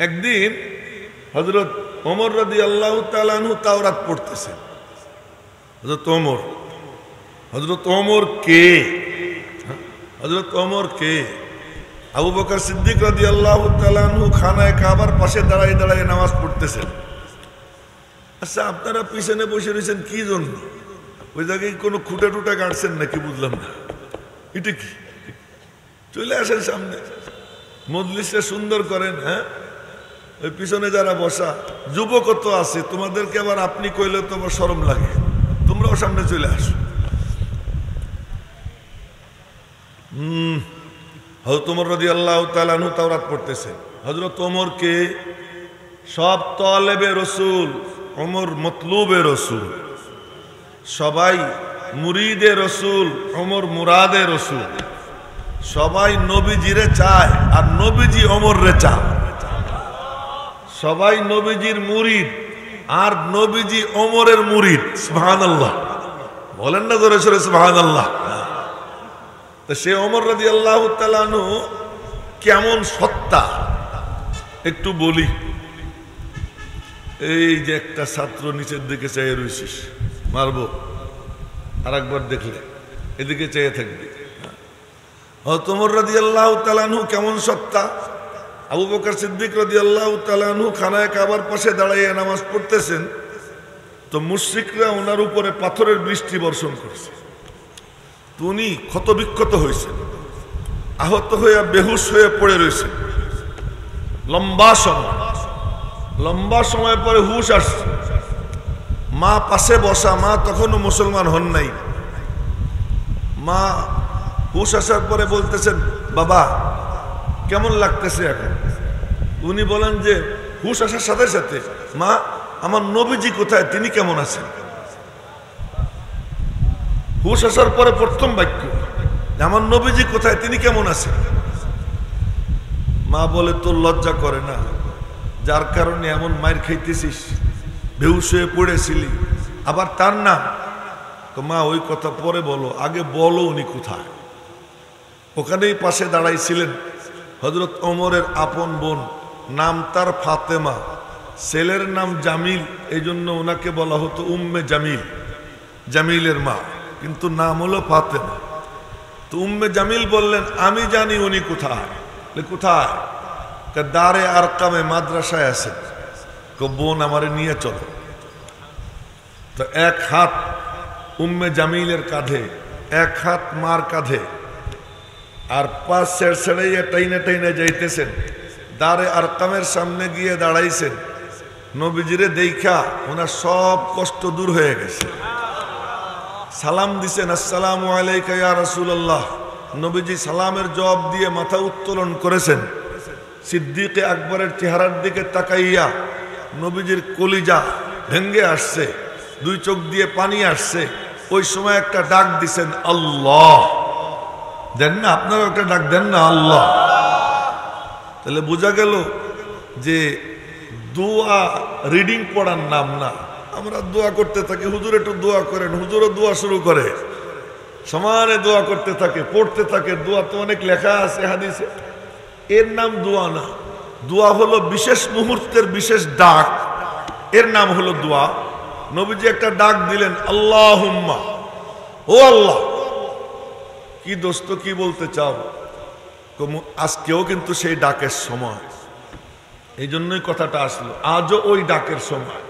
একদিন হযরত ওমর রাদিয়াল্লাহু তাআলা আনহু তাওরাত পড়তেছেন। হযরত ওমর কে? হযরত ওমর কে? আবু বকর সিদ্দিক রাদিয়াল্লাহু তাআলা আনহু খানায়ে কাবার পাশে দাঁড়ায় দাঁড়ায় নামাজ পড়তেছেন। আচ্ছা, আপনারা পিছনে বসে রয়েছেন কি জন্য? ওই জায়গায় কোনো খুঁটে টুটা গাড়ছেন নাকি বুঝলাম না। এটা কি? চলে আসেন সামনে, মজলিসটা সুন্দর করেন। হ্যাঁ, ওই পিছনে যারা বসা যুবকত্ব আছে, তোমাদেরকে আবার আপনি কইলে তো আবার শরম লাগে, তোমরাও সামনে চলে আসো। হযরত ওমর রাদিয়াল্লাহু তাআলা আনহু তাওরাত পড়তেছেন। হযরত ওমর কে? সব তালেবে রাসূল ওমর মতলুবে রাসূল, সবাই মুরিদে রাসূল ওমর মুরাদে রাসূল, সবাই নবীজিরে চায় আর নবীজি ওমরে চায়। সবাই নবীজির মুরিদ আর নবীজি ওমরের মুরিদ। সুবহানাল্লাহ বলেন না জোরে সোরে সুবহানাল্লাহ। তো সে ওমর রাদিয়াল্লাহু তাআলা আনহু কেমন সত্তা একটু বলি। এই যে একটা ছাত্র নিচের দিকে চেয়ে রয়েছিস, মারবো, আর একবার দেখলে এদিকে চেয়ে থাকবে। হযরত ওমর রাদিয়াল্লাহু তাআলা আনহু কেমন সত্তা। আবু বকর সিদ্দিক রাদিয়াল্লাহু তাআলা আনহু খানায়ে কাবার পাশে দাঁড়িয়ে নামাজ পড়তেছেন, তো মুশরিকরা ওনার উপরে পাথরের বৃষ্টি বর্ষণ করছে। তো উনি ক্ষতবিক্ষত হয়েছেন, আহত হয়ে বেহুশ হয়ে পড়ে রয়েছেন লম্বা সময় পরে হুশ আসছে। মা পাশে বসা, মা তখনও মুসলমান হন নাই। মা হুশ আসার পরে বলতেছেন, বাবা কেমন লাগতেছে এখন? উনি বলেন যে হুশ আসার সাথে সাথে, মা আমার নবীজি কোথায়, তিনি কেমন আছেন? হুশ আসার পরে প্রথম বাক্য, আমার নবীজি কোথায়, তিনি কেমন আছেন? মা বলে, তোর লজ্জা করে না? যার কারণে এমন মায়ের খাইতেছিস, বেহুশ হয়ে পড়েছিলি, আবার তার নাম? তো মা ওই কথা পরে বলো, আগে বলো উনি কোথায়। ওখানেই পাশে দাঁড়াইছিলেন হযরত ওমরের আপন বোন, নাম তার ফাতেমা, ছেলের নাম জামিল, এই জন্য ওনাকে বলা হতো উম্মে জামিল, জামিলের মা, কিন্তু নাম হলো ফাতেমা। তো উম্মে জামিল বললেন, আমি জানি উনি কোথায়। কোথায়? দারে আরকামে মাদ্রাসায় আছেন। বোন আমারে নিয়ে চলো। তো এক হাত উম্মে জামিলের কাঁধে, এক হাত মার কাঁধে, আর পাঁচ ছেড়ে টাইনে টাইনে যাইতেছেন। দারে আরকামের সামনে গিয়ে দাঁড়াইছেন। নবীজিরে দেইখা ওনার সব কষ্ট দূর হয়ে গেছে। সালাম দিছেন, আসসালামু আলাইকা ইয়া রাসূলুল্লাহ। নবীজি সালামের জবাব দিয়ে মাথা উত্তোলন করেছেন। সিদ্দিকে আকবরের চেহারার দিকে তাকাইয়া নবীজির কলিজা ভেঙ্গে আসছে, দুই চোখ দিয়ে পানি আসছে। ওই সময় একটা ডাক দিছেন, আল্লাহ। দেন না আপনারা একটা ডাক দেন না, আল্লাহ। তাহলে বোঝা গেল যে দোয়া রিডিং পড়ার নাম না। আমরা দোয়া করতে থাকি, হুজুর একটু দোয়া করেন, হুজুরও দোয়া শুরু করে, সমানে দোয়া করতে থাকে, পড়তে থাকে। দোয়া তো অনেক লেখা আছে হাদিসে, এর নাম দোয়া না। দোয়া হলো বিশেষ মুহূর্তের বিশেষ ডাক, এর নাম হলো দোয়া। নবীজি একটা ডাক দিলেন, আল্লাহুম্মা, ও আল্লাহ। কি দোস্ত, কি বলতে চাও? আজকেও কিন্তু সেই ডাকের সময়, এই জন্যই কথাটা আসলো, আজও ওই ডাকের সময়।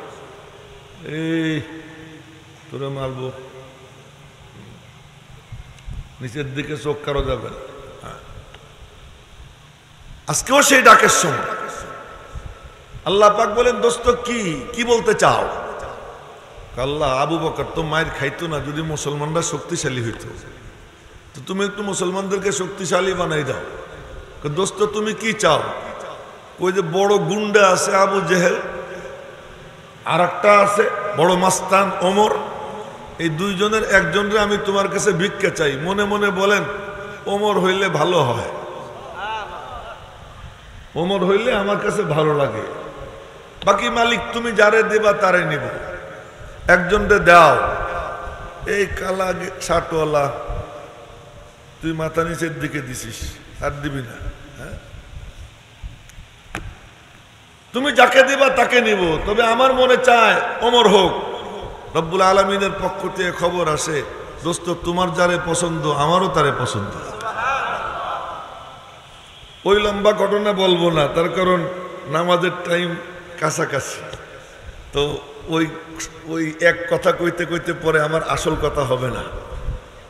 এই তোরে মারবো, নিচের দিকে চোখ কারো যাবে না। আজকেও সেই ডাকের সময়। আল্লাহ পাক বলেন, দোস্ত কি বলতে চাও? আল্লাহ, আবু বকর তো মায়ের খাইতো না, যদি মুসলমানরা শক্তিশালী হইতো, তো তুমি একটু মুসলমানদেরকে শক্তিশালী বানাই দাও। দোস্ত তুমি কি চাও? ওই যে বড় গুন্ডা আছে আবু জেহেল, আর একটা আছে বড় মাস্তান ওমর, এই দুইজনের একজনরে আমি তোমার কাছে ভিক্ষা চাই। মনে মনে বলেন, ওমর হইলে ভালো হয়, ওমর হইলে আমার কাছে ভালো লাগে। বাকি মালিক তুমি যারে দেবা তারে নিব, একজনরে দাও। এই কালা শার্টওয়ালা, তুই মাথা নিচের দিকে দিছিস, আর দিবি না? হ্যাঁ, তুমি যাকে দিবা তাকে নিব, তবে আমার মনে চায় ওমর হোক। রব্বুল আলামিনের পক্ষ থেকে খবর আসে, দোস্ত তোমার যারে পছন্দ আমারও তারে পছন্দ। ওই লম্বা ঘটনা বলবো না, তার কারণ নামাজের টাইম কাছাকাছি। তো ওই এক কথা কইতে কইতে পরে আমার আসল কথা হবে না।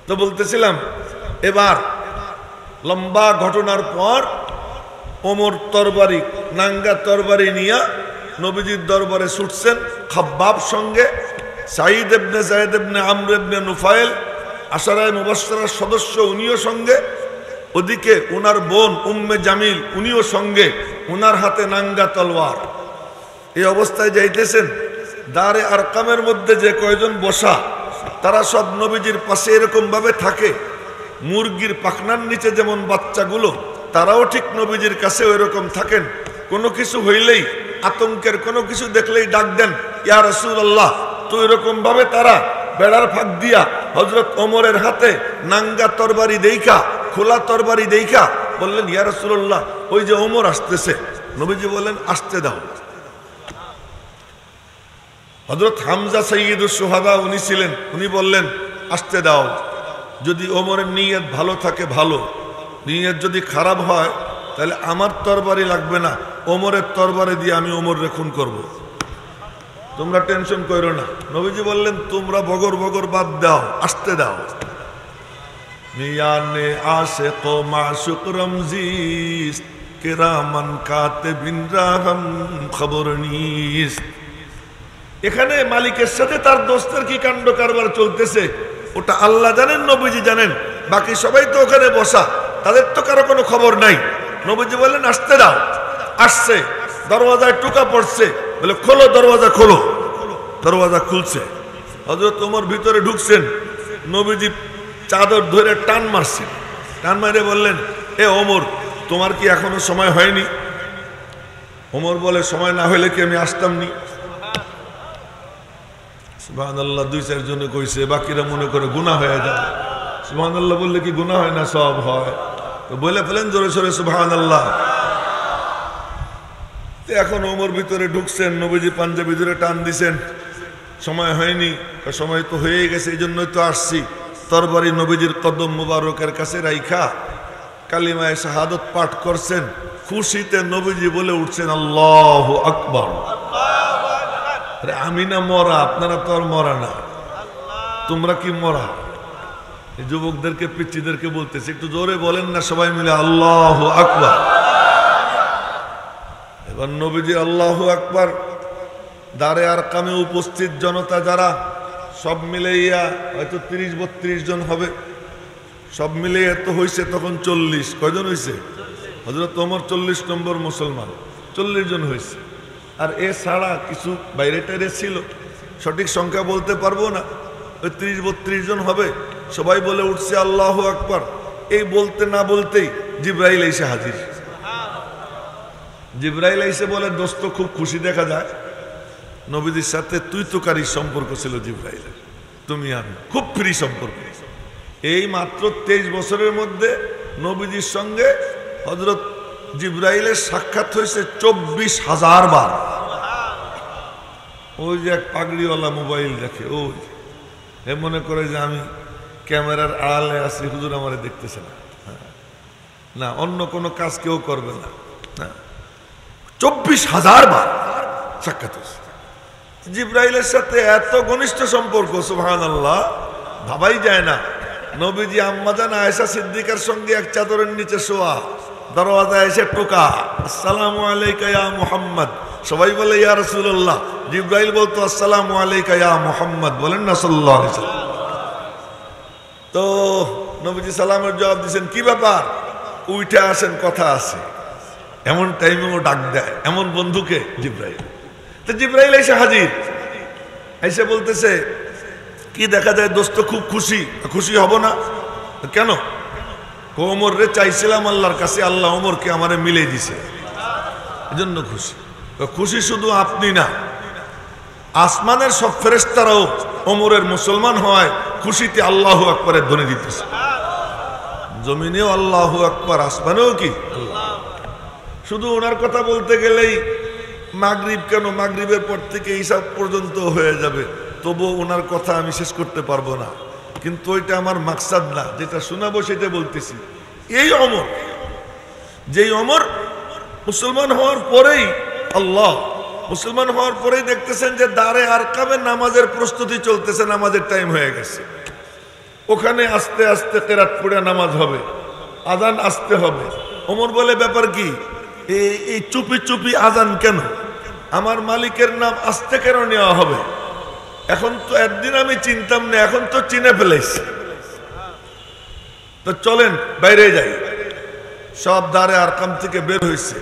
তো বলতেছিলাম, এবার লম্বা ঘটনার পর ওমর তরবারি, নাঙ্গা তরবারি নিয়া নবীজির দরবারে ছুটছেন খাব্বাব সঙ্গে, সাঈদ ইবনে যায়েদ ইবনে আমর ইবনে নুফাইল আশারায়ে মুবাশশারার সদস্য উনিও সঙ্গে, ওদিকে উনার বোন উম্মে জামিল উনিও সঙ্গে, উনার হাতে নাঙ্গা তলোয়ার। এই অবস্থায় যাইতেছেন, দারে আরকামের মধ্যে যে কয়জন বসা তারা সব নবীজির পাশে এরকম ভাবে থাকে, মুরগির পাখনার নিচে যেমন বাচ্চাগুলো, তারাও ঠিক নবীজির কাছে ওইরকম থাকেন। কোনো কিছু হইলেই, আতঙ্কের কোনো কিছু দেখলেই ডাক দেন, ইয়া রাসূলুল্লাহ। তো এরকম ভাবে তারা বেড়ার ফাঁক দিয়া হযরত ওমরের হাতে নাঙ্গা তরবারি দেইখা, খোলা তরবারি দেইখা বললেন, ইয়া রাসূলুল্লাহ, ওই যে ওমর আসতেছে। নবীজি বললেন, আসতে দাও। হযরত হামজা সাইয়্যিদুশ শুহাদা উনি ছিলেন, উনি বললেন, আসতে দাও। যদি ওমরের নিয়ত ভালো থাকে ভালো, নিয়ত যদি খারাপ হয় তাহলে আমার তরবারি লাগবে না, ওমরের তরবারি দিয়ে আমি ওমররে খুন করব। তোমরা টেনশন করো না। নবীজি বললেন, তোমরা বগর বগর বাদ দাও, আসতে দাও। মিয়ানে আশিক ও মাশুক রমজিস কিরামান কাতিবিন রাহম খবর নিস। এখানে মালিকের সাথে তার দোস্তের কি কাণ্ড কারবার চলতেছে ওটা আল্লাহ জানেন, নবীজি জানেন। বাকি সবাই তো ওখানে বসা, তাদের তো কারো কোনো খবর নাই। নবীজি বললেন, আসতে দাও। আসছে, দরওয়াজায় টোকা পড়ছে, বলে খোলো দরওয়াজা, খোলো। দরওয়াজা খুলছে, হযরত ওমর ভিতরে ঢুকছেন। নবীজি চাদর ধরে টান মারছেন, টান মারে বললেন, এ ওমর, তোমার কি এখনো সময় হয়নি? ওমর বলে, সময় না হইলে কি আমি আসতাম নি? সুবহানাল্লাহ। দুই চারজনে কইছে, বাকিরা মনে করে গুনাহ হয়ে যায়। সুবহানাল্লাহ বললে কি গুনাহ হয় না? সব হয়। তো বলে ফেলেন জোরে সোরে সুবহানাল্লাহ। এখন ওমর ভিতরে ঢুকছেন, নবীজি পাঞ্জাবি ধরে টান দিছেন, সময় হয়নি। সময় তো হয়ে গেছে, এই জন্যই তো আসছি। তরবারি নবীজির কদম মুবারকের কাছে রাইখা কালিমায়ে শাহাদত পাঠ করছেন। খুশিতে নবীজি বলে উঠছেন, আল্লাহু আকবার। আমি না মরা, আপনারা তো আর মরা না, তোমরা কি মরা? এই যুবকদেরকে, পিচ্চিদেরকে বলতেছে, একটু জোরে বলেন না সবাই মিলে, আল্লাহু আকবার। এবার নবীজি আল্লাহু আকবার, দারে আরকামে উপস্থিত জনতা যারা, সব মিলাইয়া হয়তো 30-32 জন হবে। সব মিলাইয়া তো হয়েছে তখন 40। কয়জন হয়েছে? হযরত ওমর 40 নম্বর মুসলমান, 40 জন হয়েছে। আর এ ছাড়া কিছু বাইরে টাইরে ছিল, সঠিক সংখ্যা বলতে পারবো না, ওই 30-32 জন হবে। সবাই বলে উঠছে আল্লাহু আকবার। এই বলতে না বলতেই জিবরাইল এসে হাজির। জিবরাইল এসে বলে, দোস্ত খুব খুশি দেখা যায়, নবীজির সাথে তুই তোকারির সম্পর্ক ছিল জিবরাইলের, তুমি আমি খুব ফ্রি সম্পর্ক। এই মাত্র 23 বছরের মধ্যে নবীজির সঙ্গে হযরত জিবরাইলের সাক্ষাৎ হয়েছে 24,000 বার। ওই যে এক পাগড়িওয়ালা মোবাইল দেখে, ওই এ মনে করে যে আমি ক্যামেরার আড়ালে আছি, হুজুর আমারে দেখতেছে না। না, অন্য কোনো কাজ কেউ করবে না। 24,000 বার সাক্ষাৎ হয়েছে জিবরাইলের সাথে, এত ঘনিষ্ঠ সম্পর্ক। সুবহানাল্লাহ, ভাবাই যায় না। নবীজি আম্মাজান আয়েশা সিদ্দিকার সঙ্গে এক চাদরের নিচে শোয়া, দরওয়াজায় এসে টোকা, আসসালামু আলাইকা ইয়া মুহাম্মদ। সবাই বলে ইয়া রাসূলুল্লাহ, জিবরাইল বলতো আসসালামু আলাইকা ইয়া মুহাম্মদ, বলেন না সাল্লাল্লাহু আলাইহি ওয়াসাল্লাম। তো নবীজি সালামের জবাব দিয়েছেন, কি ব্যাপার, উঠে আসেন, কথা আছে। এমন টাইমেও ডাক দেয়, এমন বন্ধুকে জিবরাইল। তো জিবরাইল এসে হাজির, এসে বলতেছে, কি দেখা যায় দোস্ত খুব খুশি। খুশি হব না কেন? ওমর রে চাইছিলাম আল্লাহর কাছে, আল্লাহ ওমরকে আমারে মিলে দিছে, এজন্য খুশি। খুশি শুধু আপনি না, আসমানের সব ফেরেশতারাও ওমরের মুসলমান হয় খুশিতে আল্লাহু আকবারের ধ্বনি দিতেছে। জমিনেও আল্লাহু আকবার, আসমানেও কি। শুধু ওনার কথা বলতে গেলেই মাগরিব কেন, মাগরিবের পর থেকে হিসাব পর্যন্ত হয়ে যাবে, তবু ওনার কথা আমি শেষ করতে পারবো না। কিন্তু ওইটা আমার মাকসাদ না, যেটা শোনাবো সেটা বলতেছি। এই অমর, যেই অমর মুসলমান হওয়ার পরেই, আল্লাহ মুসলমান হওয়ার পরেই দেখতেছেন যে দারে আরকামে নামাজের প্রস্তুতি চলতেছে, নামাজের টাইম হয়ে গেছে, ওখানে আস্তে আস্তে কেরাত পড়ে নামাজ হবে, আজান আসতে হবে। ওমর বলে, ব্যাপার কি, এই চুপি চুপি আজান কেন? আমার মালিকের নাম আস্তে কেন নেওয়া হবে? এখন তো একদিন আমি চিনতাম না, এখন তো চিনে ফেলেছি, তো চলেন বাইরে যাই। সব দারে আরকাম থেকে বের হয়েছে।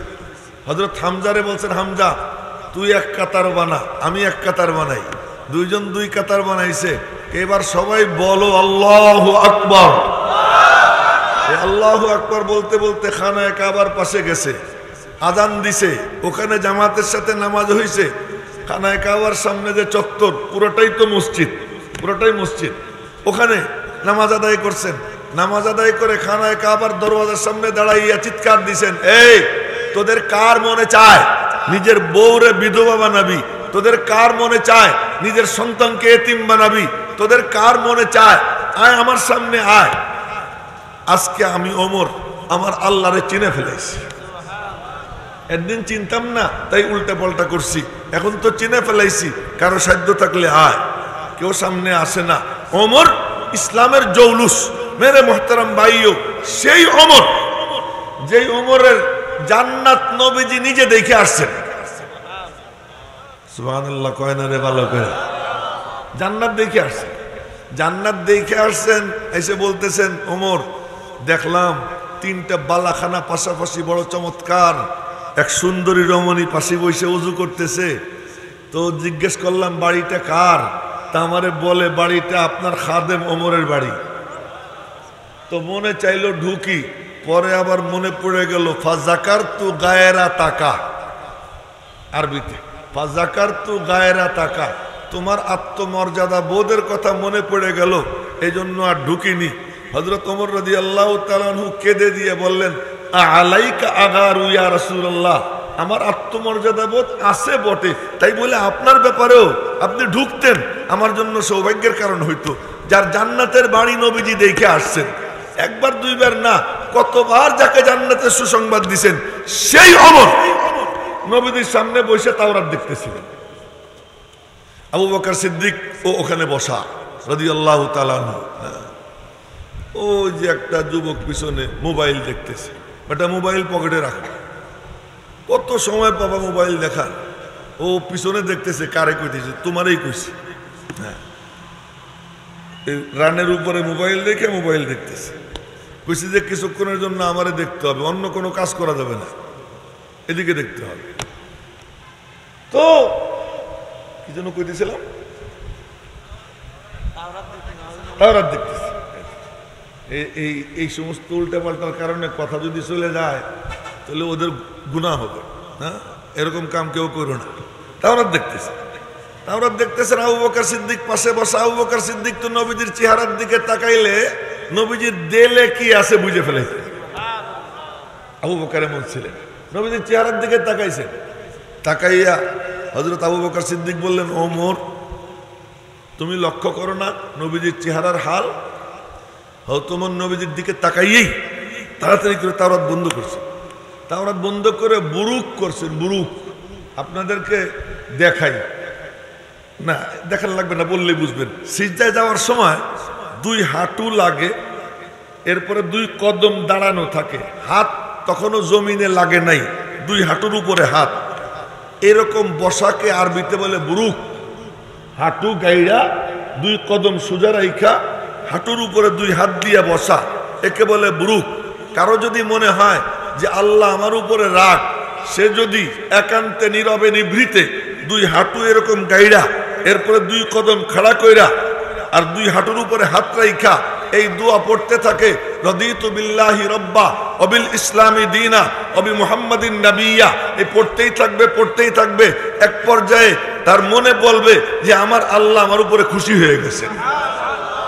হযরত হামজারে বলছেন, হামজা তুই এক কাতার বানা, আমি এক কাতার বানাই। দুইজন দুই কাতার বানাইছে। এবার সবাই বলো আল্লাহু আকবার। আল্লাহু আকবার বলতে বলতে খানায়ে কাবার পাশে গেছে, আজান দিছে, ওখানে জামাতের সাথে নামাজ হয়েছে। খানায়ে কাবার সামনে যে চত্বর, পুরোটাই তো মসজিদ, পুরোটাই মসজিদ। ওখানে নামাজ আদায় করছেন। নামাজ আদায় করে খানায়ে কাবার দরওয়াজার সামনে দাঁড়াইয়া চিৎকার দিছেন, এই তোদের কার মনে চায় নিজের বউরে বিধবা বানাবি? তোদের কার মনে চায় নিজের সন্তানকে এতিম বানাবি? তোদের কার মনে চায় আয় আমার সামনে আয়। আজকে আমি ওমর আমার আল্লাহরে চিনে ফেলেছি। একদিন চিনতাম না, তাই উল্টা পাল্টা করছি। এখন তো চিনে ফেলাইছি, কারো সাধ্য থাকলে আয়, কেউ সামনে আসে না। ওমর ইসলামের জৌলুস। মেরে মোহতারাম ভাইও, সেই ওমর, যেই ওমরের জান্নাত নবীজি নিজে দেখে আসছেন। সুবহানাল্লাহ, কয় না রে ভালো করে? জান্নাত দেখে আসছেন, জান্নাত দেখে আসছেন। এসে বলতেছেন, ওমর দেখলাম তিনটা বালাখানা পাশাপাশি, বড় চমৎকার। এক সুন্দরী রমণী পাশে বসে উজু করতেছে। তো জিজ্ঞেস করলাম, বাড়িটা কার? তা আমারে বলে, বাড়িটা আপনার খাদেম ওমরের বাড়ি। তো মনে চাইলো ঢুকি, পরে আবার মনে পড়ে গেল, ফাজাকারতু গায়রা তাকা, আরবিতে ফাজাকারতু গায়রা তাকা, তোমার আত্মমর্যাদা বোধের কথা মনে পড়ে গেল, এই জন্য আর ঢুকিনি। হযরত ওমর রাদিয়াল্লাহু তাআলা আনহু কেঁদে দিয়ে বললেন, আলাইকা আগারু ইয়া রাসূলুল্লাহ, আমার আত্মমর্যাদা বোধ আছে বটে, তাই বলে আপনার ব্যাপারেও আপনি ঢুকতেন, আমার জন্য সৌভাগ্যের কারণ হইতো। যার জান্নাতের বাড়ি নবীজি দেখে আসছেন, একবার দুইবার না, কতবার যাকে জান্নাতের সুসংবাদ দিবেন, সেই ওমর নবীজির সামনে বসে তাওরাত দেখতেছিলেন। আবু বকর সিদ্দিক ও ওখানে বসা রাদিয়াল্লাহু তাআলা আনহু। ওই যে একটা যুবক পিছনে মোবাইল দেখতেছে, এটা মোবাইল পকেটে রাখা, কত সময় পাবা মোবাইল দেখার? ও পিছনে দেখতেছে, কারে কইতেছে? তোমারই কইছে। হ্যাঁ, রানের উপরে মোবাইল দেখে মোবাইল দেখতেছে। কইছে যে কিছুক্ষণের জন্য আমারে দেখতে হবে, অন্য কোনো কাজ করা যাবে না, এদিকে দেখতে হবে। তো কি জন্য কইতেছিলাম? তাওরাত দেখতেছে। এই সমস্ত উল্টা পাল্টার কারণে কথা যদি চলে যায় তাহলে ওদের গুনাহ হবে। হ্যাঁ, এরকম কাম কেউ করো না। তাওরাত দেখতেছে, তাওরাত দেখতেছেন। আবু বকর সিদ্দিক পাশে বসা। আবু বকর সিদ্দিক তো নবীজির চেহারার দিকে তাকাইলে নবীজির দেলে কি আছে বুঝে ফেলেছে। আবু বকর এমন ছিলেন, নবীজির চেহারার দিকে তাকাইছেন। তাকাইয়া হযরত আবু বকর সিদ্দিক বললেন, ওমর তুমি লক্ষ্য করো না নবীজির চেহারার হাল? তোমার নবীজির দিকে তাকাইয়েই তাড়াতাড়ি করে তাওরাত বন্ধ করছে। তাওরাত বন্ধ করে বুরুক করছেন। বুরুক আপনাদেরকে দেখাই না, দেখান লাগবে না, বললেই বুঝবেন। সিজদায় যাওয়ার সময় দুই হাঁটু লাগে, এরপরে দুই কদম দাঁড়ানো থাকে, হাত তখনও জমিনে লাগে নাই, দুই হাঁটুর উপরে হাত। এরকম বসাকে আরবিতে বলে বুরুক। হাঁটু গাইড়া দুই কদম সোজা রাইখা হাঁটুর উপরে দুই হাত দিয়ে বসা, একে বলে বুরুক। কারো যদি মনে হয় যে আল্লাহ আমার উপরে রাগ, সে যদি একান্তে নীরবে নিভৃতে দুই হাঁটু এরকম গাইড়া, এরপরে দুই কদম খাড়া কইরা আর দুই হাঁটুর উপরে হাত রাইখা এই দোয়া পড়তে থাকে, রাদিতু বিল্লাহি রাব্বা ওয়া বিল ইসলামি দীনা ওয়া বি মুহাম্মাদিন নাবিয়্যা, এই পড়তেই থাকবে, পড়তেই থাকবে। এক পর্যায়ে তার মনে বলবে যে আমার আল্লাহ আমার উপরে খুশি হয়ে গেছে।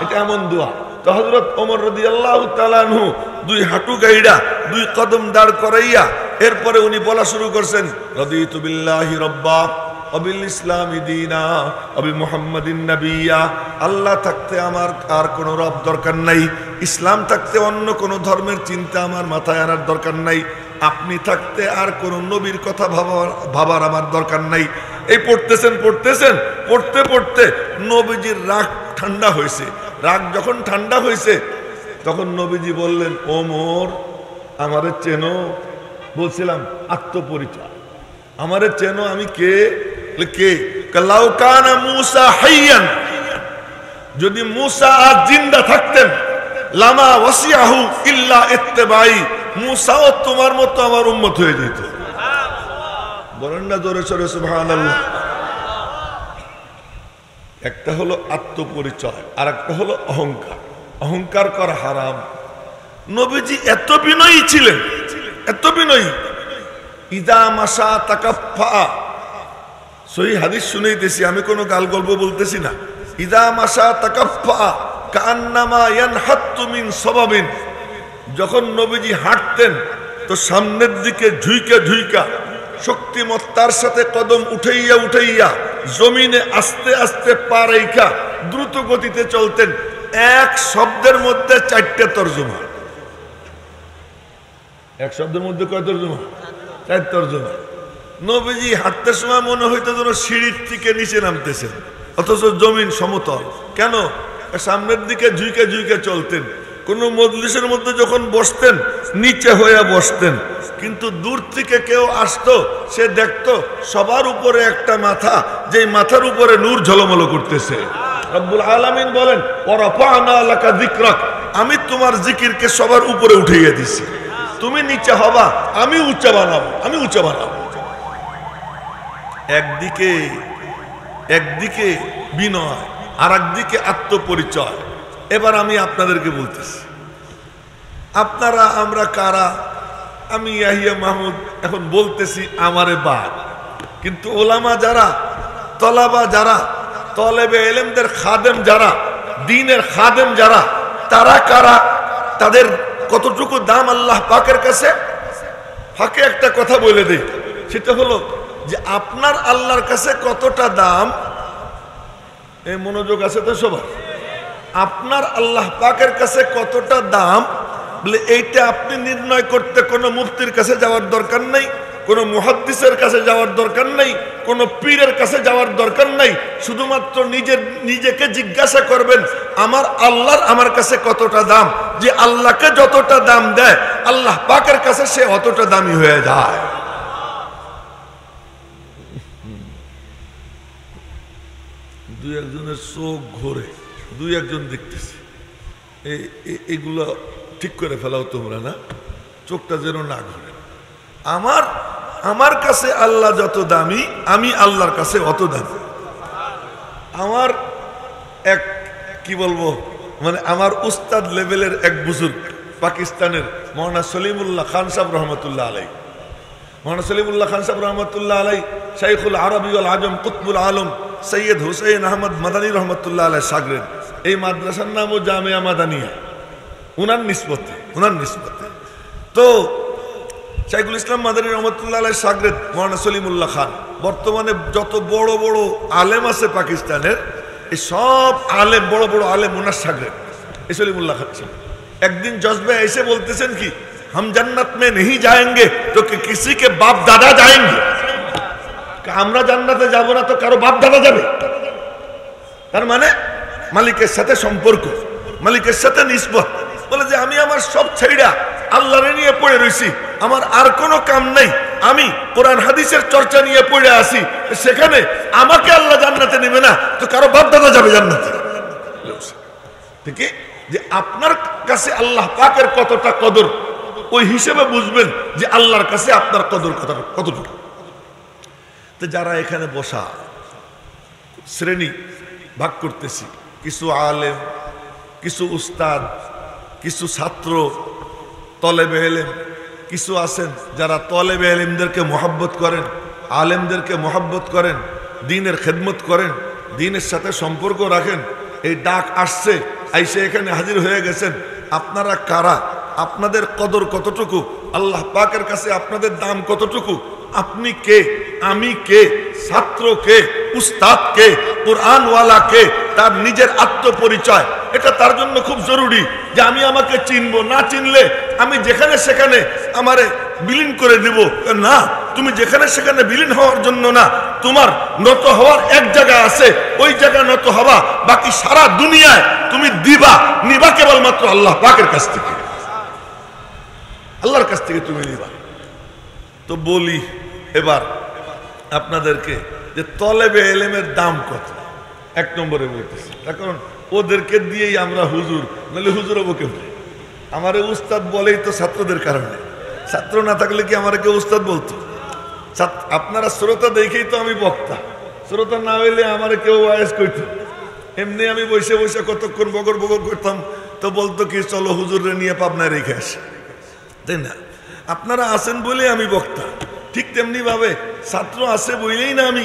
এটা এমন দোয়া। তো হযরত ওমর রাদিয়াল্লাহু তাআলা আনহু দুই হাঁটু গাইড়া দুই কদম দাঁড় করাইয়া এরপরে উনি বলা শুরু করছেন রাদিতু বিল্লাহি রাব্বা ওয়া বিল ইসলামি দীনা ওয়া বি মুহাম্মাদিন নাবিয়্যা। আল্লাহ থাকতে আমার আর কোনো রব দরকার নাই, ইসলাম থাকতে অন্য কোনো ধর্মের চিন্তা আমার মাথায় আনার দরকার নাই, আপনি থাকতে আর কোনো নবীর কথা ভাবার আমার দরকার নাই। এই পড়তেছেন পড়তে পড়তে নবীজির রাগ ঠান্ডা হয়েছে। রাগ যখন ঠান্ডা হয়েছে তখন নবীজি বললেন, ওমর আমারে চেনো? বলছিলাম আত্মপরিচয়, আমারে চেনো, আমি কে? লাউ কানা মূসা হাইয়ান, যদি মূসা আজ জিন্দা থাকতেন, লামা ওয়াসিয়াহু ইল্লা ইত্তিবাই, মূসাও তোমার মতো আমার উম্মত হয়ে যেত। বলেন না জোরে সোরে সুবহানাল্লাহ। একটা হলো আত্মপরিচয় আর একটা হলো অহংকার। অহংকার করা হারাম। নবীজি এত বিনয়ী ছিলেন, এত বিনয়ী। ইদা মাসা তাকাফফা, সহিহ হাদিস শুনাইতেছি, আমি কোনো গাল গল্প বলতেছি না। ইদা মাসা তাকাফফা কান্নামা ইয়ানহাত্তু মিন সাবাবিন, যখন নবীজি হাঁটতেন তো সামনের দিকে ঝুইকা ঝুইকা শক্তিমত্তার সাথে কদম উঠাইয়া উঠাইয়া জমিনে আস্তে আস্তে পা রেখা দ্রুত গতিতে চলতেন। এক শব্দের মধ্যে 4টে তরজমা। এক শব্দের মধ্যে কয় তরজমা? 4 তরজমা। নবীজি হাঁটতে সময় মনে হইতো যেন সিঁড়ির থেকে নিচে নামতেছেন, অথচ জমিন সমতল। কেন? সামনের দিকে ঝুইকে ঝুইকে চলতেন। কোন মজলিসের মধ্যে যখন বসতেন নিচে হয়ে বসতেন, কিন্তু দূর থেকে কেউ আসতো, সে দেখতো সবার উপরে একটা মাথা, যেই মাথার উপরে নূর ঝলমল করতেছে। রব্বুল আলামিন বলেন, ওয়ারাফা'না লাকা যিকরাক, আমি তোমার জিকিরকে সবার উপরে উঠিয়ে দিছি। তুমি নিচে হবা, আমি উচ্চ বানাবো, আমি উচ্চ বানাবো। একদিকে বিনয় আর একদিকে আত্মপরিচয়। এবার আমি আপনাদেরকে বলতেছি, আপনারা আমরা কারা? আমি ইয়াহিয়া মাহমুদ এখন বলতেছি আমারে বাদ, কিন্তু ওলামা যারা, তলাবা যারা, তলেবে এলেমদের খাদেম যারা, দ্বীনের খাদেম যারা, তারা কারা? তাদের কতটুকু দাম আল্লাহ পাকের কাছে? ফাঁকে একটা কথা বলে দেই, সেটা হলো যে আপনার আল্লাহর কাছে কতটা দাম। এই মনোযোগ আছে তো সবার? আপনার আল্লাহ পাকের কাছে কতটা দাম বলে এইটা আপনি নির্ণয় করতে কোনো মুফতির কাছে যাওয়ার দরকার নাই, কোনো মুহাদ্দিসের কাছে যাওয়ার দরকার নাই, কোনো পীরের কাছে যাওয়ার দরকার নাই। শুধুমাত্র নিজেকে জিজ্ঞাসা করবেন, আমার আল্লাহর আমার কাছে কতটা দাম। যে আল্লাহকে যতটা দাম দেয় আল্লাহ পাকের কাছে সে অতটা দামি হয়ে যায়। দুই একজনের চোখ ঘোরে, দুই একজন দেখতেছে। এগুলো ঠিক করে ফেলাও তোমরা, না চোখটা যেন না ঘোরে। আমার কাছে আল্লাহ যত দামি, আমি আল্লাহর কাছে অত দামি। আমার এক কি বলবো, মানে আমার উস্তাদ লেভেলের এক বুজুর্গ, পাকিস্তানের মৌলানা সলিমুল্লাহ খান সাহেব রহমতুল্লাহ আলাই। মৌলানা সলিমুল্লাহ খান সাহেব রহমতুল্লাহ আলাই শাইখুল আরবি ওয়াল আজম কুতবুল আলম সৈয়দ হুসাইন আহমদ মাদানী রহমতুল্লাহ আলাই সাগরেদ। এই মাদ্রাসার নামও জামিয়া মাদানিয়া, উনার নিসবতে। তো শাইখুল ইসলাম মাদানী রহমতুল্লাহ আলাই সাগরেদ মৌলানা সলিমুল্লাহ খান, বর্তমানে যত বড় বড় আলেম আছে পাকিস্তানের, এই সব আলেম, বড় বড় আলেম ওনার সাগরেদ এই সলিমুল্লাহ খান ছিল। একদিন জজবে এসে বলতেছেন কি, हम जन्नत में नहीं जाएंगे तो किसी के बाप दादा जाएंगे। আমরা জান্নাতে যাব না তো কারো বাপ দাদা যাবে। তার মানে মালিকের সাথে সম্পর্ক, মালিকের সাথে নিসবত। বলে যে আমি আমার সব ছেড়া আল্লাহরে নিয়ে পড়ে রইছি, আমার আর কোনো কাম নাই, আমি কোরআন হাদিসের চর্চা নিয়ে পড়ে আসি, সেখানে আমাকে আল্লাহ জান্নাতে নেবে না তো কারো বাপ দাদা যাবে জান্নাতে। ঠিক যে আপনার কাছে আল্লাহ পাকের কতটা কদর, ওই হিসেবে বুঝবেন যে আল্লাহর কাছে আপনার কদর কতটুকু। তো যারা এখানে বসা, শ্রেণী ভাগ করতেছি, কিছু আলেম, কিছু উস্তাদ, কিছু ছাত্র, তলেবে এলেম, কিছু আছেন যারা তলেবে এলেমদেরকে মহব্বত করেন, আলেমদেরকে মহব্বত করেন, দ্বীনের খেদমত করেন, দ্বীনের সাথে সম্পর্ক রাখেন। এই ডাক আসছে, আইসে এখানে হাজির হয়ে গেছেন। আপনারা কারা? আপনাদের কদর কতটুকু আল্লাহ পাকের কাছে আপনাদের দাম কতটুকু? আপনি কে, আমি কে, ছাত্র কে, উস্তাদ কে, কোরআনওয়ালা কে, তার নিজের আত্মপরিচয় এটা তার জন্য খুব জরুরি। যে আমি আমাকে চিনবো, না চিনলে আমি যেখানে সেখানে আমারে বিলীন করে দিব না। তুমি যেখানে সেখানে বিলীন হওয়ার জন্য না, তোমার নত হওয়ার এক জায়গা আছে, ওই জায়গায় নত হবা। বাকি সারা দুনিয়ায় তুমি দিবা নিবা কেবলমাত্র আল্লাহ পাকের কাছ থেকে, আল্লাহর কাছ থেকে তুমি নিবা। তো বলি এবার আপনাদেরকে যে তলেবে এলেমের দাম কত, এক নম্বরে বলতেছি। তার কারণ ওদেরকে দিয়েই আমরা হুজুর, নাহলে হুজুর হবো কেউ? আমারে উস্তাদ বলেই তো ছাত্রদের কারণে। ছাত্র না থাকলে কি আমার কেউ উস্তাদ বলতো? আপনারা শ্রোতা দেখেই তো আমি বক্তা। শ্রোতা না হইলে আমার কেউ ওয়াজ করত? এমনি আমি বসে বসে কতক্ষণ বগর বগর করতাম, তো বলতো কি চলো হুজুরে নিয়ে পাবনায় রেখে আসে, তাই না? আপনারা আছেন বলে আমি বক্তা, ঠিক তেমনি ভাবে ছাত্র আছে বলেই না আমি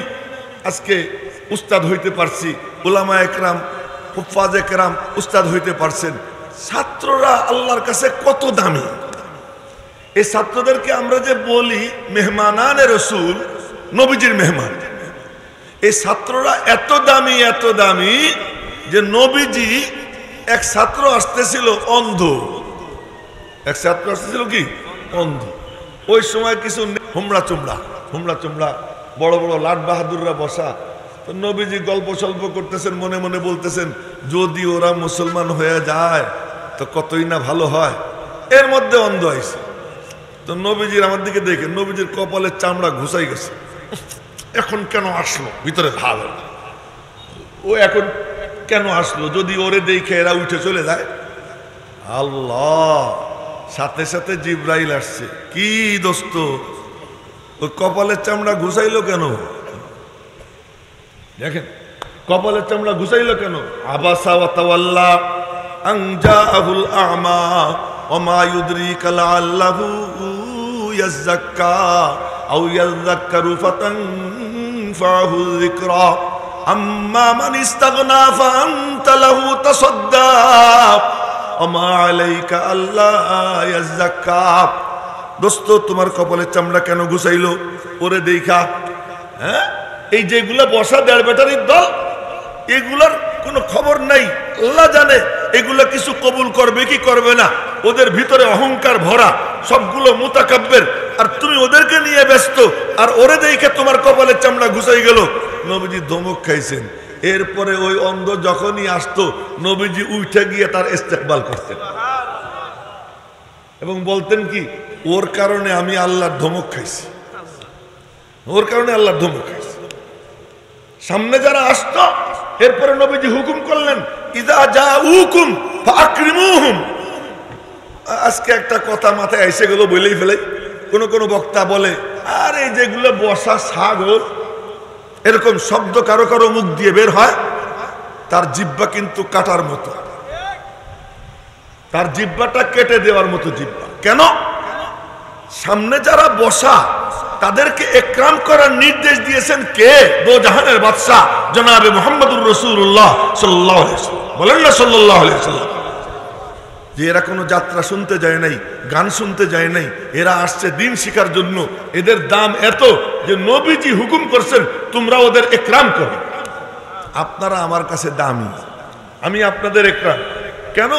আজকে উস্তাদ হইতে পারছি। উলামা একরাম, হুফাজ একরাম উস্তাদ হইতে পারছেন। ছাত্ররা আল্লাহর কাছে কত দামি। এই ছাত্রদেরকে আমরা যে বলি মেহমানানে রসুল, নবীজির মেহমান, এই ছাত্ররা এত দামি, এত দামি যে নবীজি এক ছাত্র আসতেছিল অন্ধ, এক ছাত্র আসতেছিল কি অন্ধ। ওই সময় কিছু হুমড়া চুমড়া বড় বড় লাট বাহাদুররা বসা। তো নবীজি গল্প সল্প করতেছেন, মনে মনে বলতেছেন যদি ওরা মুসলমান হয়ে যায় তো কতই না ভালো হয়। এর মধ্যে অন্ধ আইছে। তো নবীজির আমার দিকে দেখে নবীজির কপালের চামড়া ঘুষাই গেছে। এখন কেন আসলো ভিতরে ভাব, ও এখন কেন আসলো? যদি ওরে দেখে এরা উঠে চলে যায়। আল্লাহ, সাথে সাথে জিব্রাইল আসছে। কি দোস্ত, ওই কপালের চামড়া ঘুষাইলো কেন? দেখেন কপালের চামড়া ঘুষাইলো কেন? আবাসা ওয়া তাওয়াল্লা আন জাআহুল আ'মা ওয়া মা ইউদরিকা লাআল্লাহু ইয়াযাক্কা আও ইয়াযাক্কারু ফাতানফাহু যিকরা আম্মা মান ইস্তাগনা ফাআনতা লাহু তাসাদ্দা ওয়া মা আলাইকা আল্লা ইয়াযাক্কা। দোস্ত, তোমার কপালের চামড়া কেন ঘুষাইলো? ওরে দেখা। হ্যাঁ, এই যেগুলো বসা দেড় ব্যাটারির দল, এগুলার কোনো খবর নাই। আল্লাহ জানে এগুলো কিছু কবুল করবে কি করবে না। ওদের ভিতরে অহংকার ভরা, সবগুলো মুতাকাব্বির, আর তুমি ওদেরকে নিয়ে ব্যস্ত। আর ওরে দেখে তোমার কপালের চামড়া ঘুষাই গেল। নবীজি ধমক খাইছেন। এরপরে ওই অন্ধ যখনই আসতো নবীজি উঠে গিয়ে তার ইস্তেকবাল করতেন এবং বলতেন কি, ওর কারণে আমি আল্লাহর ধমক খাইছি, ওর কারণে আল্লাহর ধমক খাইছি। সামনে যারা আসতো এরপরে নবীজি হুকুম করলেন ইযা জাউকুম ফাকরিমুহুম। আজকে একটা কথা মাথায় এসে গেল, বলেই ফেলাই। কোন বক্তা বলে, আর এই যেগুলো বসা ছাগল, এরকম শব্দ কারো কারো মুখ দিয়ে বের হয়, তার জিহ্বা কিন্তু কাটার মতো, তার জিহ্বাটা কেটে দেওয়ার মতো জিহ্বা। কেন? সামনে যারা বসা তাদেরকে একরাম করার নির্দেশ দিয়েছেন কে? দো জাহানের বাদশা জনাবে মুহাম্মদুর রাসূলুল্লাহ সাল্লাল্লাহু আলাইহি ওয়াসাল্লাম। বলেন না সাল্লাল্লাহু আলাইহি ওয়াসাল্লাম। যে এরা কোনো যাত্রা শুনতে যায় নাই, গান শুনতে যায় নাই, এরা আসছে দিন শিখার জন্য। এদের দাম এত যে নবীজি হুকুম করছেন তোমরা ওদের একরাম করো। আপনারা আমার কাছে দামি, আমি আপনাদের একরাম। কেন?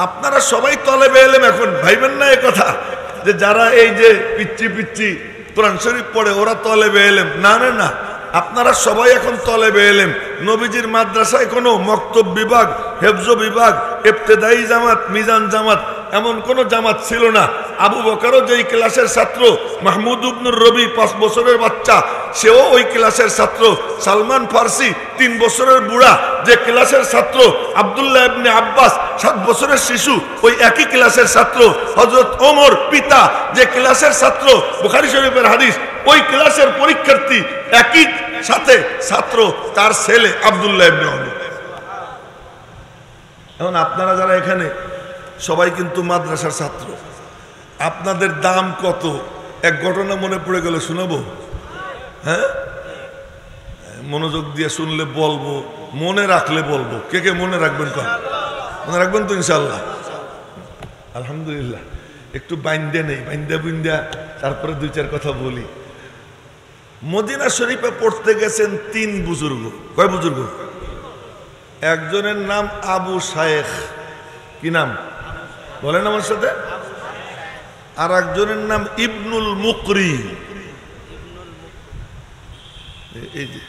আপনারা সবাই তলেবে এলেম। এখন ভাইবেন না এ কথা যে যারা এই যে পিচ্ছি কোরআন শরীফ পড়ে ওরা তলেবে এলেম। না না না, আপনারা সবাই এখন তলেবে এলেম। নবীজির মাদ্রাসায় কোনো মক্তব বিভাগ, হেফজ বিভাগ, ইবতেদায়ী জামাত, মিজান জামাত এমন কোন জামাত ছিল না। আবু বকরও যেই ক্লাসের ছাত্র, মাহমুদ ইবনুর রবি 5 বছরের বাচ্চা, সেও ওই ক্লাসের ছাত্র। সালমান ফার্সি 3 বছরের বুড়া, যে ক্লাসের ছাত্র। আব্দুল্লাহ ইবনে আব্বাস 7 বছরের শিশু, ওই একই ক্লাসের ছাত্র। হযরত ওমর পিতা, যে ক্লাসের ছাত্র, বুখারী শরীফের হাদিস, ওই ক্লাসের পরীক্ষার্থী, একই সাথে ছাত্র তার ছেলে আব্দুল্লাহ ইবনে ওমর। এখন আপনারা যারা এখানে সবাই কিন্তু মাদ্রাসার ছাত্র, আপনাদের দাম কত? এক ঘটনা মনে পড়ে গেল, শোনাবো? হ্যাঁ, মনোযোগ দিয়ে শুনলে বলবো, মনে রাখলে বলবো। কে কে মনে রাখবেন? মনে রাখবেন তো ইনশাআল্লাহ? আলহামদুলিল্লাহ। একটু বাইন্দে নেই, বাইন্দা বুন্দা তারপরে দুই চার কথা বলি। মদিনা শরীফে পড়তে গেছেন 3 বুজুর্গ। কয় বুজুর্গ? একজনের নাম আবু শায়েখ। কি নাম বলেন আমার সাথে? আর একজনের নাম ইবনুল মুকরি। এই যে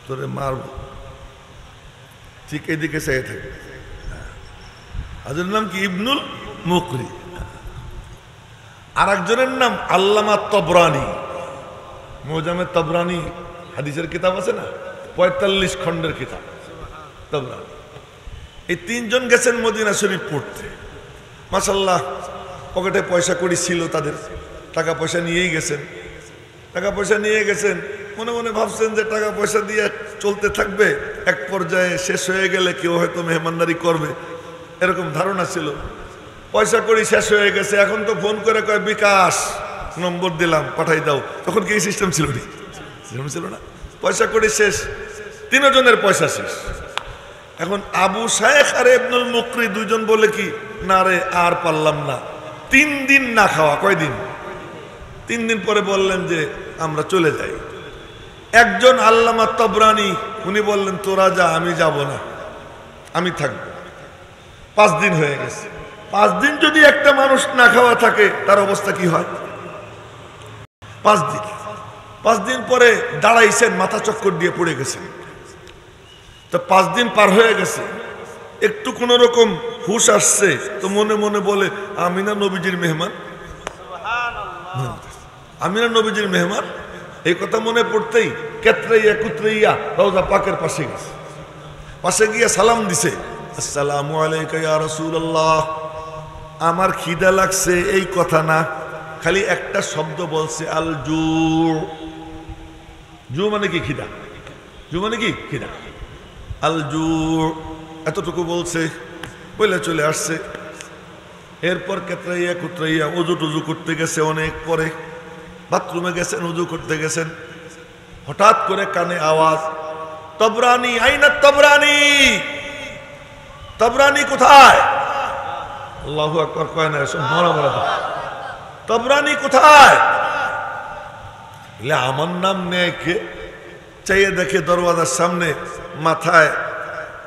তোরে মারব, ঠিক এদিকে চাই থাকে। একজনের নাম কি? ইবনুল মুকরি। আর একজনের নাম আল্লামা তবরানি। মোজামে তবরানি হাদিসের কিতাব আছে না, 45 খণ্ডের কিতাব তবরানি। এই 3 জন গেছেন মদিনা শরীফ পড়তে। মাশাআল্লাহ, পকেটে পয়সা কড়ি ছিল তাদের, টাকা পয়সা নিয়েই গেছেন। টাকা পয়সা নিয়ে গেছেন, মনে মনে ভাবছেন যে টাকা পয়সা দিয়ে চলতে থাকবে, এক পর্যায়ে শেষ হয়ে গেলে কেউ হয়তো মেহমানদারি করবে, এরকম ধারণা ছিল। পয়সা কড়ি শেষ হয়ে গেছে, এখন তো ফোন করে কয় বিকাশ নম্বর দিলাম পাঠাই দাও। তখন কি সিস্টেম ছিল? সিস্টেম ছিল না, পয়সা কড়ি শেষ, 3 জনের পয়সা শেষ। এখন আবু শায়েখ আর ইবনুল মুকরি 2 জন বলে কি, না রে আর পারলাম না, 3 দিন না খাওয়া। কয়দিন? 3 দিন পরে বললেন যে আমরা চলে যাই। একজন আল্লামা তবরানি, উনি বললেন তোরা যা, আমি যাব না, আমি থাকবো। 5 দিন হয়ে গেছে। 5 দিন যদি একটা মানুষ না খাওয়া থাকে তার অবস্থা কি হয়? 5 দিন পরে দাঁড়াইছেন, মাথা চক্কর দিয়ে পড়ে গেছেন। তো 5 দিন পার হয়ে গেছে, একটু কোন রকম হুশ আসছে, তো মনে মনে বলে আমি না নবীজির মেহমান, আমি না নবীজির মেহমান। এই কথা মনে পড়তেই কেতরাইয়া কুতরাইয়া রওজা পাকের পাশে গেছে। পাশে গিয়ে সালাম দিছে, আসসালামু আলাইকা ইয়া রাসূলুল্লাহ। আমার খিদা লাগছে এই কথা না, খালি একটা শব্দ বলছে আল জু। জু মানে কি? খিদা। জু মানে কি? খিদা। আল জু এতটুকু বলছে, বলে চলে আসছে। এরপর কেতরাইয়া কুতরাইয়া ওযু টুজু করতে গেছে, অনেক পরে বাথরুমে গেছেন, ওযু করতে গেছেন। হঠাৎ করে কানে আওয়াজ, তবরানি আইনা তবরানি, তবরানি কোথায়? আল্লাহু আকবার কয় না, সব মরা মরা। তবরানি কোথায়? আমার নাম নেয় কে? চাইয়ে দেখে দরওয়াজার সামনে মাথায়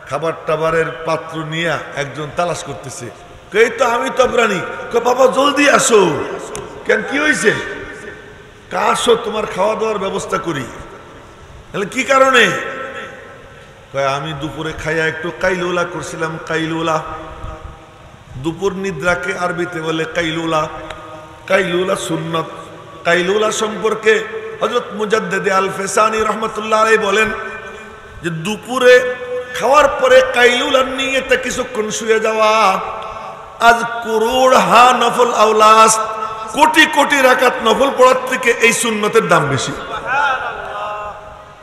খাবার টাবারের পাত্র নিয়ে একজন তালাশ করতেছে। এই তো আমি তবরানি। বাবা জলদি আসো। কেন, কি হয়েছে? আসো, তোমার খাওয়া দাওয়ার ব্যবস্থা করি। তাহলে কি কারণে? আমি দুপুরে খাইয়া একটু কাইলুলা করছিলাম। কাইলুলা, দুপুর নিদ্রাকে আরবিতে বলে কাইলুলা। কাইলুলা সুন্নত। কাইলুলা সম্পর্কে হযরত মুজাদ্দিদ আল ফেসানি রহমাতুল্লাহ আলাইহি বলেন যে দুপুরে খাওয়ার পরে কাইলুলার নিয়তে কিছুক্ষণ শুয়ে যাওয়া আজ করোড় হা নফল আওলাস, কোটি কোটি রাকাত নফল পড়ার থেকে এই সুন্নতের দাম বেশি।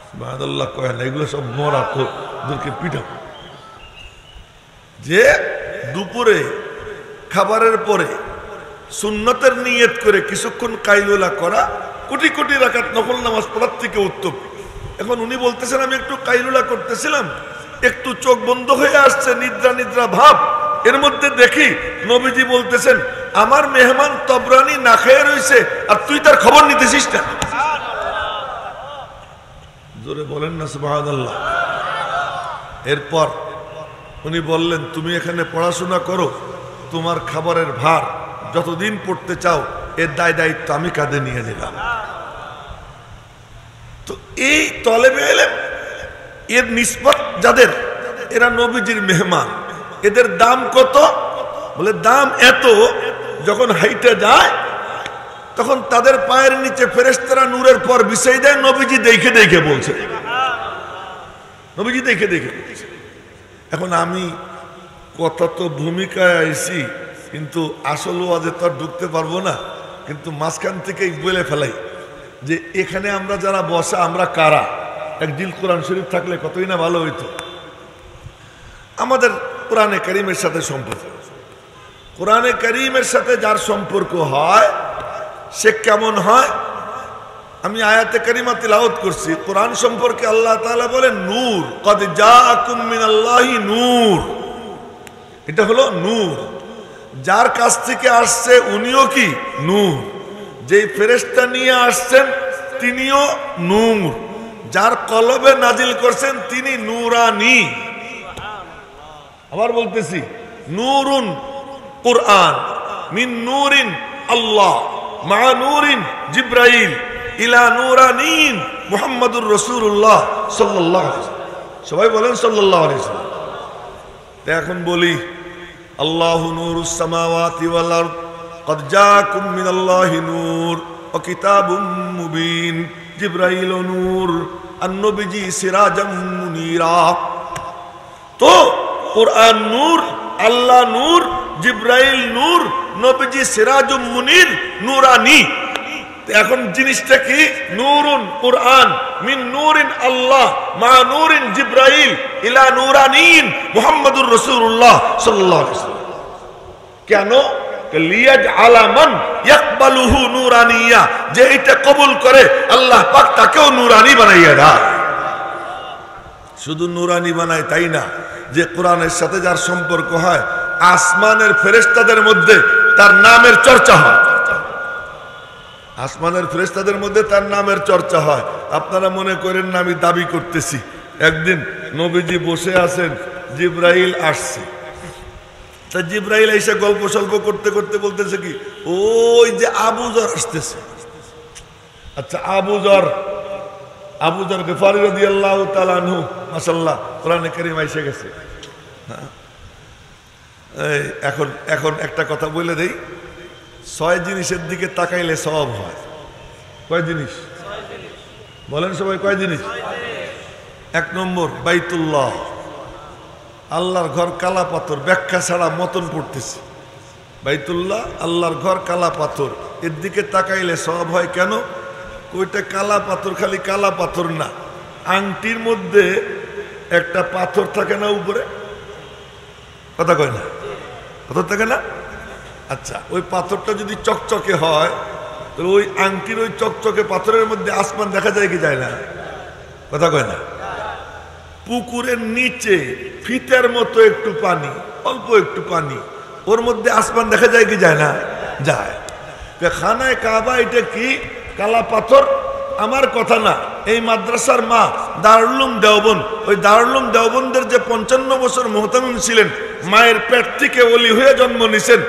সুবহানাল্লাহ কয় না, এগুলো সব মরা তো ওদেরকে পিটাও। যে দুপুরে খাবারের পরে সুন্নতের নিয়ত করে কিছুক্ষণ কাইলুলা করা কোটি কোটি রাকাত নফল নামাজ পড়ার থেকে উত্তম। এখন উনি বলতেছেন আমি একটু কাইলুলা করতেছিলাম, একটু চোখ বন্ধ হয়ে আসছে, নিদ্রা নিদ্রা ভাব। এর মধ্যে দেখি নবীজি বলতেছেন আমার মেহমান তবরানি না খেয়ে রয়েছে, আর তুই তার খবর নিতেছিস না। জোরে বলেন না সুবহানাল্লাহ। এরপর উনি বললেন তুমি এখানে পড়াশোনা করো, তোমার খাবারের ভার যতদিন পড়তে চাও এর দায় দায়িত্ব আমি কাঁধে নিয়ে নিলাম। তো এই তলেবে ইলম এর নিসবত যাদের, এরা নবীজির মেহমান, এদের দাম কত? বলে দাম এত, যখন হাইটে যায় তখন তাদের পায়ের নিচে ফেরেশতারা নূরের পর বিছাই দেয়। নবীজি দেখে দেখে বলছে, নবীজি দেখে দেখে। এখন আমি কথা তো ভূমিকায় আইছি, কিন্তু আসল ওয়াজে তো আর ঢুকতে পারবো না, কিন্তু মাঝখান থেকেই বলে ফেলাই যে এখানে আমরা যারা বসা আমরা কারা। এক দিল কোরআন শরীফ থাকলে কতই না ভালো হইতো। আমাদের কোরআনে কারীমের সাথে সম্পর্ক, কোরআনে কারীমের সাথে যার সম্পর্ক হয় সে কেমন হয়? আমি আয়াতে কারিমা তিলাওয়াত করছি। কোরআন সম্পর্কে আল্লাহ তাআলা বলেন নূর, কদ জাআকুম মিনাল্লাহি নূর। এটা হলো নূর। যার কাছ থেকে আসছে উনিও কি নূর, যেই ফেরেশতা নিয়ে আসছেন তিনিও নূর, যার কলবে নাজিল করছেন তিনি নূরানী। আবার বলতেছি, নূরুন কুরআন মিন নূরিন আল্লাহ মা নূরিন জিব্রাইল ইলা নূরানীন মুহাম্মাদুর রাসূলুল্লাহ সাল্লাল্লাহু আলাইহি ওয়াসাল্লাম। সবাই বলেন সাল্লাল্লাহু আলাইহি ওয়াসাল্লাম। এখন বলি, আল্লাহু নূরুস সামাওয়াতি ওয়াল আরদ ক্বাদ জাআকুম মিনাল্লাহি নূর ওয়া কিতাবুম মুবিন। জিব্রাইল নূর আন-নবীজি সিরাজাম মুনীরা। তো কুরআন নূর, আল্লাহ নূর, জিব্রাইল নূর, নবীজি সিরাজুম মুনীর, নূরানী। এখন জিনিসটা কি? নূরুন কুরআন মিন নূরিন আল্লাহ মা নূরিন জিব্রাইল ইলা নূরানীন মুহাম্মাদুর রাসূলুল্লাহ সাল্লাল্লাহু আলাইহি ওয়াসাল্লাম। কেন? লিয়াজআলা মান ইয়াকবালুহু নূরানিয়া, যে এটা কবুল করে আল্লাহ পাক তাকেও নূরানী বানাইয়া দেয়। শুধু নূরানী বানায় তাই না, যে কোরআনের সাথে যার সম্পর্ক হয় আসমানের ফেরেশতাদের মধ্যে তার নামের চর্চা হয়। আসমানের ফেরেশতাদের মধ্যে তার নামের চর্চা হয়। আপনারা মনে করেন না আমি দাবি করতেছি। একদিন নবীজি বসে আছেন, জিব্রাইল আসছে। তা জিব্রাইল এসে গল্প সল্প করতে করতে বলতেছে কি, ওই যে আবু যর আসতেছে। আচ্ছা, আবু যর গফারি রাদিয়াল্লাহু তাআলা আনহু, মাশাআল্লাহ, কোরআনে কারীম এসে গেছে। এখন একটা কথা বলে দেই, 6 জিনিসের দিকে তাকাইলে সওয়াব হয়। কয় জিনিস বলেন সবাই? কয় জিনিস? 1 নম্বর বাইতুল্লাহ, আল্লাহর ঘর কালা পাথর, ব্যাখ্যা ছাড়া মতন পড়তেছে। বাইতুল্লাহ আল্লাহর ঘর কালা পাথর, এর দিকে তাকাইলে সওয়াব হয়। কেন? ওইটা কালা পাথর, খালি কালা পাথর না, আংটির মধ্যে একটা পাথর থাকে না উপরে, কথা কয় না, পাথর থাকে না? আচ্ছা, ওই পাথরটা যদি চকচকে হয় তো ওই আংটির ওই চকচকে পাথরের মধ্যে আসমান দেখা যায় কি যায় না, কথা কয় না? পুকুরের নিচে ফিতের মতো একটু পানি, অল্প একটু পানি, ওর মধ্যে আসমান দেখা যায় কি যায় না? যায়। খানায় কাবা এটা কি? কালা পাথর। আমার কথা না, এই মাদ্রাসার মা দারুল উলুম দেওবন্দ, ওই দারুল উলুম দেওবন্দের যে 55 বছর মুহতামিম ছিলেন, মায়ের পেট থেকে ওলি হয়ে জন্ম নিছেন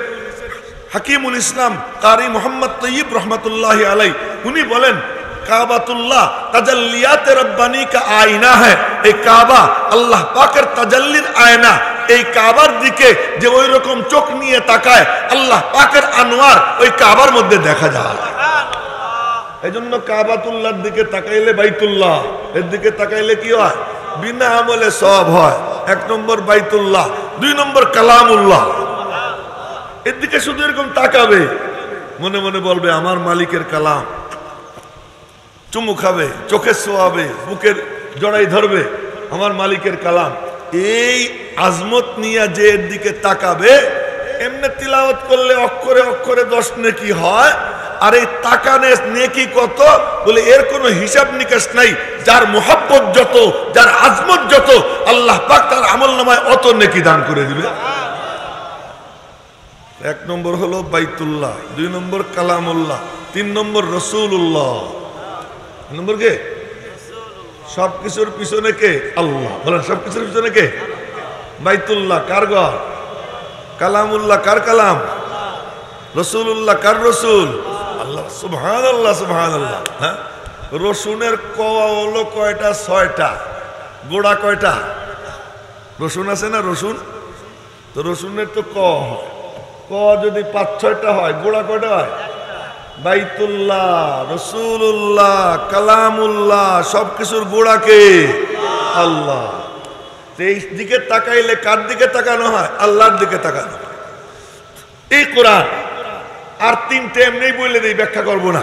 হাকিমুল ইসলাম কারি মোহাম্মদ তৈয়ব রহমতুল্লাহ আলাই, উনি বলেন কাবাতুল্লাহ তাজাল্লিয়াতে রব্বানি কা আয়না হ্যায়। এই কাবা আল্লাহ পাকের তাজাল্লির আয়না। এই কাবার দিকে যে ওই রকম চোখ নিয়ে তাকায়, আল্লাহ পাকের আনোয়ার ওই কাবার মধ্যে দেখা যায়। এই জন্য কাবাতুল্লাহর দিকে তাকাইলে, বাইতুল্লাহ এর দিকে তাকাইলে কি হয়? বিনা আমলে সওয়াব হয়। 1 নম্বর বাইতুল্লাহ, 2 নম্বর কালামুল্লাহ। এর দিকে শুধু এরকম তাকাবে, মনে মনে বলবে আমার মালিকের কালাম, চুমু খাবে, চোখে সোয়াবে, বুকের জড়াই ধরবে, আমার মালিকের কালাম। এই আজমত নিয়ে যে এর দিকে তাকাবে, এমনি তিলাওয়াত করলে অক্ষরে অক্ষরে 10 নেকি হয়। আর এই তাকানে নেকি কত বলে এর কোনো হিসাব নিকাশ নাই। যার মোহাব্বত যত, যার আজমত যত, আল্লাহ পাক তার আমলনামায় অত নেকি দান করে দিবে। 1 নম্বর হলো বাইতুল্লাহ, 2 নম্বর কালামুল্লাহ, 3 নম্বর রসুল্লাহ। নম্বর কে? সবকিছুর পিছনে কে? আল্লাহ। বলেন সবকিছুর পিছনে কে? বাইতুল্লাহ কার ঘর? কালামুল্লাহ কার কালাম? রসুল্লাহ কার রসুল? আল্লাহ। সুবহানাল্লাহ, সুবহানাল্লাহ। হ্যাঁ, রসুনের কওয়া হলো কয়টা? 6টা। গোড়া কয়টা? রসুন আছে না, রসুন? তো রসুনের তো ক হয়, ক যদি 5-6টা হয়, গোড়া কয়টা হয়? বাইতুল্লাহ, রসুল্লাহ, কালামুল্লাহ, সবকিছুর গোড়া কে? আল্লাহ। এই দিকে তাকাইলে কার দিকে তাকানো হয়? আল্লাহর দিকে তাকানো হয়। এই কোরআন আর 3টে এমনি বলে দিই, ব্যাখ্যা করবো না।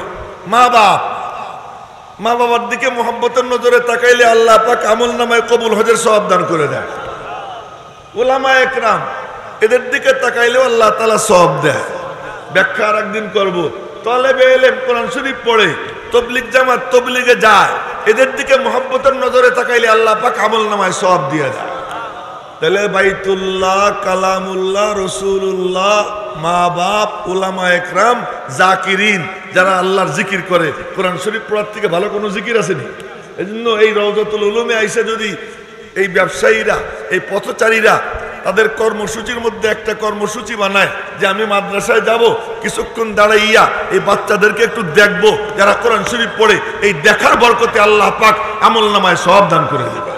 মা বাবার দিকে মোহাব্বতের নজরে তাকাইলে আল্লাহ পাক আমলনামায় কবুল হজের সওয়াব দান করে দেয়। উলামা একরাম এদের দিকে তাকাইলেও আল্লাহ তাআলা সওয়াব দেয়। ব্যাখ্যা আর একদিন করবো। তলেবে ইলম কোরআন শরীফ পড়ে, তাবলীগ জামাত তাবলীগে যায়, এদের দিকে মোহাব্বতের নজরে তাকাইলে আল্লাহ পাক আমলনামায় সওয়াব দিয়ে দেয়। তাহলে বাইতুল্লাহ, কালামুল্লাহ, রসুল্লাহ, মা বাপ, উলামা একরাম, জাকিরিন, যারা আল্লাহর জিকির করে। কোরআন শরীফ পড়ার থেকে ভালো কোনো জিকির আসেনি। এই জন্য এই রওজাতুল উলুমে আইসা যদি এই ব্যবসায়ীরা, এই পথচারীরা তাদের কর্মসূচির মধ্যে একটা কর্মসূচি বানায় যে আমি মাদ্রাসায় যাব, কিছুক্ষণ দাঁড়াইয়া এই বাচ্চাদেরকে একটু দেখবো যারা কোরআন শরীফ পড়ে, এই দেখার বরকতে আল্লাহ পাক আমল নামায় সওয়াব দান করে দেবে।